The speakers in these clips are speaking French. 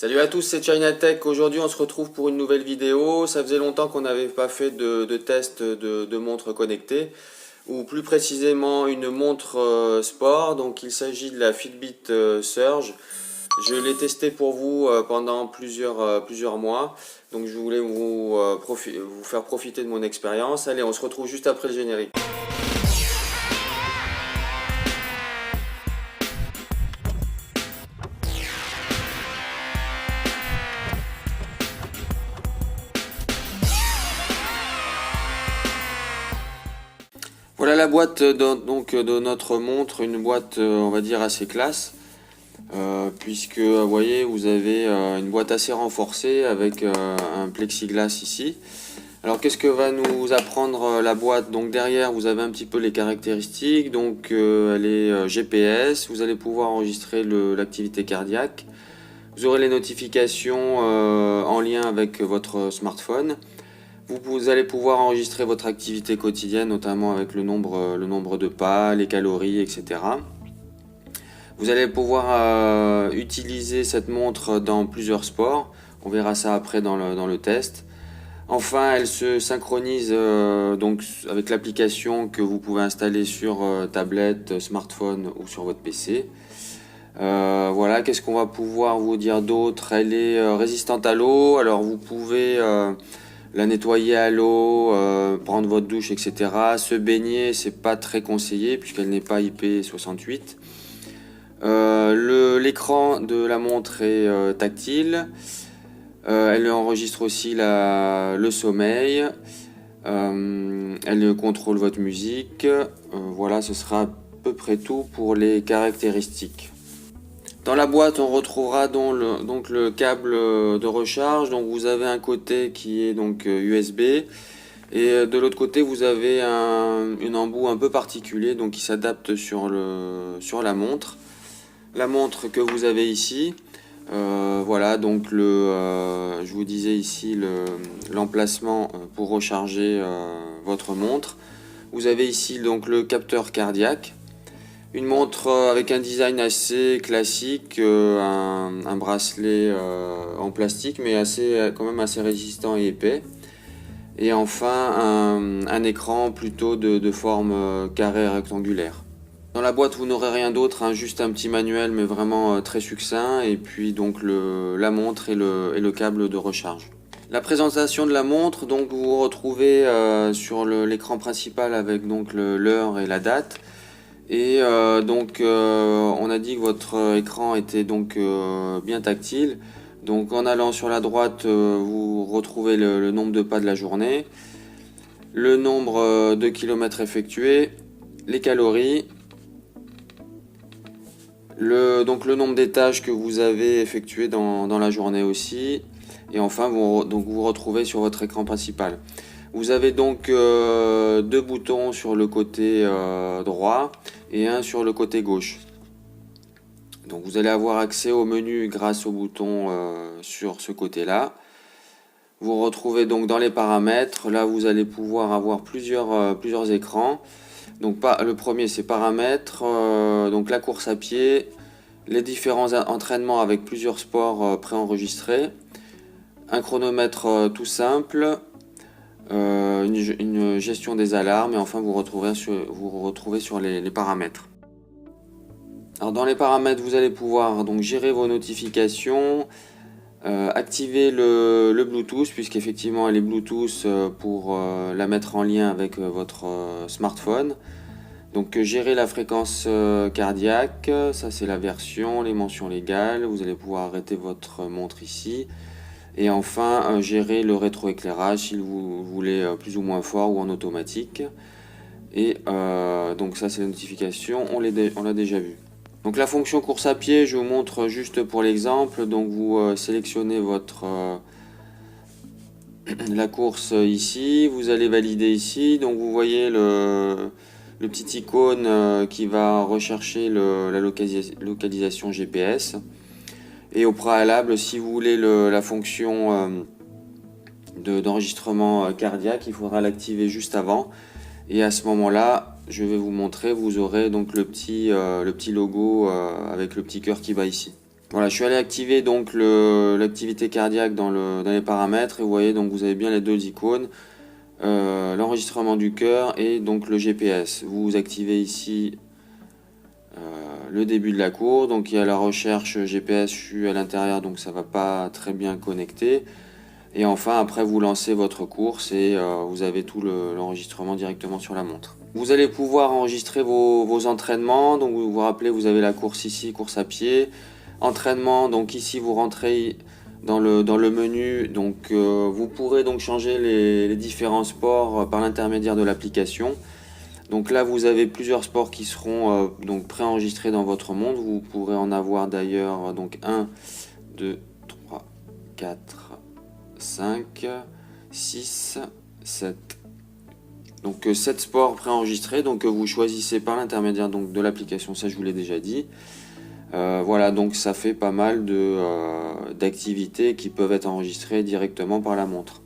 Salut à tous, c'est Chinatech. Aujourd'hui, on se retrouve pour une nouvelle vidéo. Ça faisait longtemps qu'on n'avait pas fait de test de montre connectée, ou plus précisément une montre sport. Donc, il s'agit de la Fitbit Surge. Je l'ai testé pour vous pendant plusieurs mois. Donc, je voulais vous faire profiter de mon expérience. Allez, on se retrouve juste après le générique. Voilà la boîte de notre montre, une boîte on va dire assez classe, puisque vous voyez vous avez une boîte assez renforcée avec un plexiglas ici. Alors qu'est-ce que va nous apprendre la boîte? Donc derrière vous avez un petit peu les caractéristiques, donc elle est GPS, vous allez pouvoir enregistrer l'activité cardiaque, vous aurez les notifications en lien avec votre smartphone. Vous allez pouvoir enregistrer votre activité quotidienne, notamment avec le nombre de pas, les calories, etc. Vous allez pouvoir utiliser cette montre dans plusieurs sports. On verra ça après dans le test. Enfin, elle se synchronise donc avec l'application que vous pouvez installer sur tablette, smartphone ou sur votre PC. Voilà, qu'est-ce qu'on va pouvoir vous dire d'autre? Elle est résistante à l'eau, alors vous pouvez la nettoyer à l'eau, prendre votre douche, etc. Se baigner, c'est pas très conseillé puisqu'elle n'est pas IP68. L'écran de la montre est tactile. Elle enregistre aussi le sommeil. Elle contrôle votre musique. Voilà, ce sera à peu près tout pour les caractéristiques. Dans la boîte, on retrouvera donc le câble de recharge. Donc vous avez un côté qui est donc USB et de l'autre côté vous avez un embout un peu particulier donc qui s'adapte sur la montre. La montre que vous avez ici. Voilà donc je vous disais ici l'emplacement pour recharger votre montre. Vous avez ici donc le capteur cardiaque. Une montre avec un design assez classique, un bracelet en plastique mais quand même assez résistant et épais. Et enfin un écran plutôt de forme carrée rectangulaire. Dans la boîte vous n'aurez rien d'autre, hein, juste un petit manuel mais vraiment très succinct et puis donc la montre et le câble de recharge. La présentation de la montre, donc vous vous retrouvez sur l'écran principal avec donc l'heure et la date. Et on a dit que votre écran était donc bien tactile. Donc en allant sur la droite, vous retrouvez le nombre de pas de la journée, le nombre de kilomètres effectués, les calories, donc le nombre d'étages que vous avez effectués dans la journée aussi. Et enfin, vous retrouvez sur votre écran principal. Vous avez donc deux boutons sur le côté droit et un sur le côté gauche. Donc vous allez avoir accès au menu grâce au bouton sur ce côté-là. Vous retrouvez donc dans les paramètres. Là, vous allez pouvoir avoir plusieurs écrans. Donc le premier, c'est paramètres, donc la course à pied, les différents entraînements avec plusieurs sports préenregistrés, un chronomètre tout simple. Une gestion des alarmes et enfin vous retrouvez sur les paramètres. Alors dans les paramètres vous allez pouvoir donc gérer vos notifications, activer le Bluetooth puisqu'effectivement elle est Bluetooth pour la mettre en lien avec votre smartphone. Donc gérer la fréquence cardiaque, ça c'est la version, les mentions légales, vous allez pouvoir arrêter votre montre ici. Et enfin, gérer le rétroéclairage si vous voulez plus ou moins fort ou en automatique. Et donc ça c'est la notification, on l'a déjà vu. Donc la fonction course à pied, je vous montre juste pour l'exemple. Donc vous sélectionnez la course ici, vous allez valider ici. Donc vous voyez le petit icône qui va rechercher la localisation GPS. Et au préalable, si vous voulez la fonction d'enregistrement cardiaque, il faudra l'activer juste avant. Et à ce moment-là, je vais vous montrer, vous aurez donc le petit logo avec le petit cœur qui va ici. Voilà, je suis allé activer donc l'activité cardiaque dans les paramètres et vous voyez donc vous avez bien les deux icônes, l'enregistrement du cœur et donc le GPS. Vous activez ici le début de la course, donc il y a la recherche GPS, je suis à l'intérieur donc ça va pas très bien connecter. Et enfin après vous lancez votre course et vous avez tout l'enregistrement directement sur la montre. Vous allez pouvoir enregistrer vos entraînements, donc vous vous rappelez vous avez la course ici, course à pied. Entraînement, donc ici vous rentrez dans le menu, donc vous pourrez donc changer les différents sports par l'intermédiaire de l'application. Donc là vous avez plusieurs sports qui seront donc préenregistrés dans votre montre. Vous pourrez en avoir d'ailleurs donc 1, 2, 3, 4, 5, 6, 7. Donc 7 sports préenregistrés, donc vous choisissez par l'intermédiaire donc de l'application, ça je vous l'ai déjà dit. Voilà, donc ça fait pas mal d'activités qui peuvent être enregistrées directement par la montre.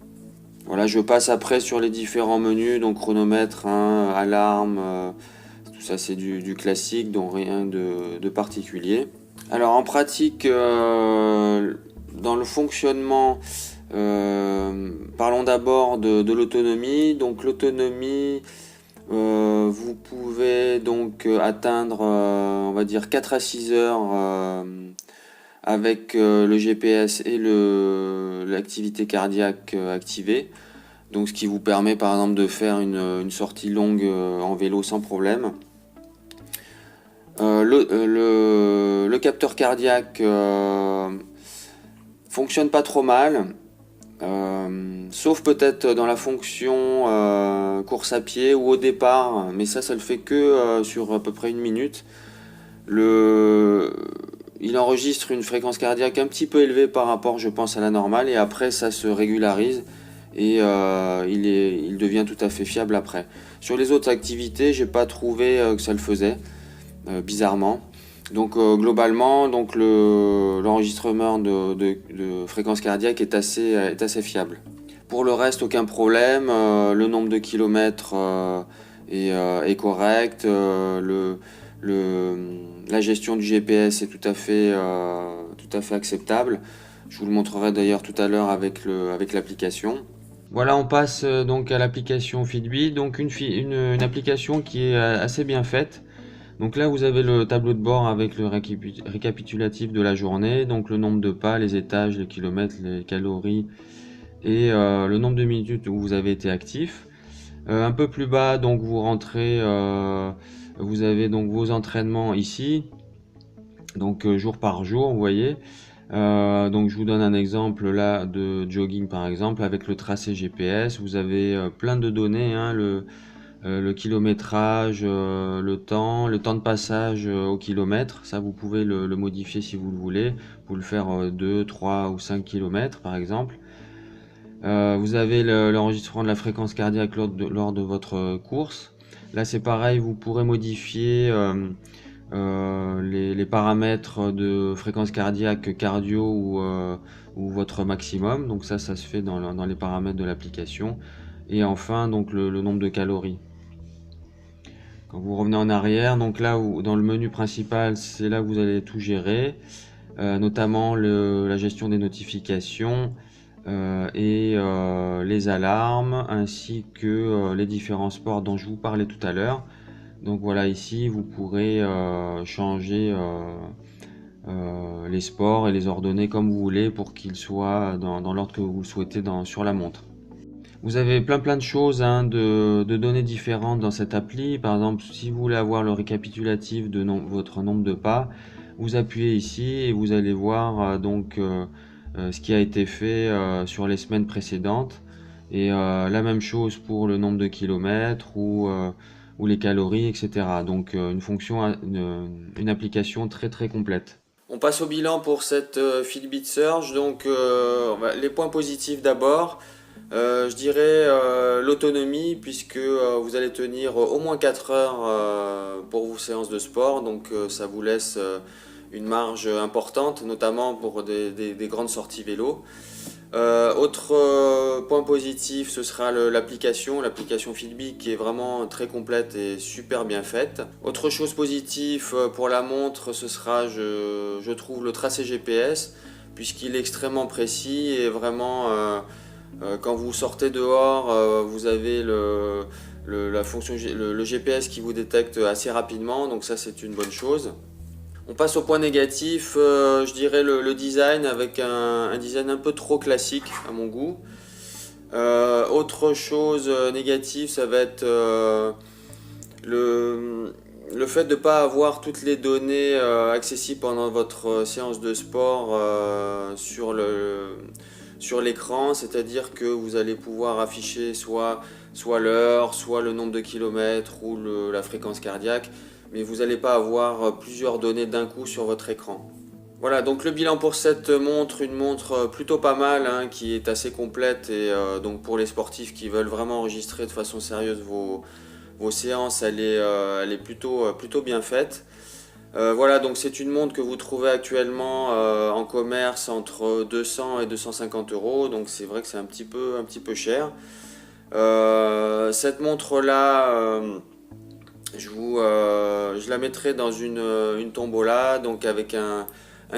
Voilà, je passe après sur les différents menus, donc chronomètre, hein, alarme, tout ça c'est du classique, donc rien de particulier. Alors en pratique, dans le fonctionnement, parlons d'abord de l'autonomie. Donc l'autonomie, vous pouvez donc atteindre, on va dire 4 à 6 heures avec le GPS et l'activité cardiaque activée. Donc ce qui vous permet par exemple de faire une sortie longue en vélo sans problème. Le capteur cardiaque fonctionne pas trop mal. Sauf peut-être dans la fonction course à pied ou au départ, mais ça le fait que sur à peu près 1 minute. Il enregistre une fréquence cardiaque un petit peu élevée par rapport, je pense, à la normale, et après ça se régularise et il devient tout à fait fiable après. Sur les autres activités, j'ai pas trouvé que ça le faisait, bizarrement. Donc globalement, donc l'enregistrement de fréquence cardiaque est assez fiable. Pour le reste, aucun problème. Le nombre de kilomètres est correct. La gestion du GPS est tout à fait acceptable. Je vous le montrerai d'ailleurs tout à l'heure avec l'application. Voilà, on passe donc à l'application Fitbit. Donc une application qui est assez bien faite. Donc là, vous avez le tableau de bord avec le récapitulatif de la journée, donc le nombre de pas, les étages, les kilomètres, les calories et le nombre de minutes où vous avez été actif. Un peu plus bas, donc vous rentrez, vous avez donc vos entraînements ici, donc jour par jour, vous voyez. Donc je vous donne un exemple là de jogging par exemple avec le tracé GPS. Vous avez plein de données, hein, le kilométrage, le temps de passage au kilomètre, ça vous pouvez le modifier si vous le voulez, vous le faire 2, 3 ou 5 km par exemple. Vous avez l'enregistrement de la fréquence cardiaque lors de votre course. Là c'est pareil, vous pourrez modifier les paramètres de fréquence cardiaque cardio ou votre maximum. Donc ça se fait dans les paramètres de l'application. Et enfin donc le nombre de calories. Quand vous revenez en arrière, donc là où dans le menu principal, c'est là où vous allez tout gérer, notamment la gestion des notifications et les alarmes, ainsi que les différents sports dont je vous parlais tout à l'heure. Donc voilà, ici vous pourrez changer les sports et les ordonner comme vous voulez pour qu'ils soient dans l'ordre que vous le souhaitez sur la montre. Vous avez plein de choses, hein, de données différentes dans cette appli. Par exemple, si vous voulez avoir le récapitulatif de votre nombre de pas, vous appuyez ici et vous allez voir ce qui a été fait sur les semaines précédentes. Et la même chose pour le nombre de kilomètres ou les calories, etc. Donc une application très complète. On passe au bilan pour cette Fitbit Surge. Donc les points positifs d'abord. Je dirais l'autonomie puisque vous allez tenir au moins 4 heures pour vos séances de sport, donc ça vous laisse une marge importante, notamment pour des grandes sorties vélo. Autre point positif, ce sera l'application Fitbit qui est vraiment très complète et super bien faite. Autre chose positive pour la montre, ce sera, je trouve, le tracé GPS, puisqu'il est extrêmement précis et vraiment, quand vous sortez dehors, vous avez la fonction, le GPS qui vous détecte assez rapidement, donc ça c'est une bonne chose. On passe au point négatif, je dirais le design avec un design un peu trop classique à mon goût. Autre chose négative, ça va être le fait de ne pas avoir toutes les données accessibles pendant votre séance de sport sur l'écran, c'est-à-dire que vous allez pouvoir afficher soit l'heure, soit le nombre de kilomètres ou la fréquence cardiaque, mais vous n'allez pas avoir plusieurs données d'un coup sur votre écran. Voilà, donc le bilan pour cette montre, une montre plutôt pas mal, hein, qui est assez complète et donc pour les sportifs qui veulent vraiment enregistrer de façon sérieuse vos séances, elle est plutôt bien faite. Voilà, donc c'est une montre que vous trouvez actuellement en commerce entre 200 et 250 euros, donc c'est vrai que c'est un petit peu cher. Cette montre-là, je la mettrai dans une tombola, donc avec un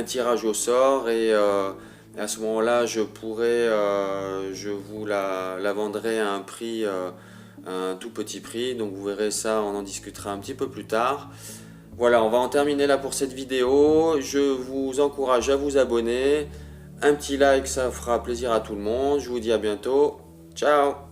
tirage au sort et à ce moment-là, je vous la vendrai à un tout petit prix. Donc vous verrez ça, on en discutera un petit peu plus tard. Voilà, on va en terminer là pour cette vidéo. Je vous encourage à vous abonner. Un petit like, ça fera plaisir à tout le monde. Je vous dis à bientôt. Ciao!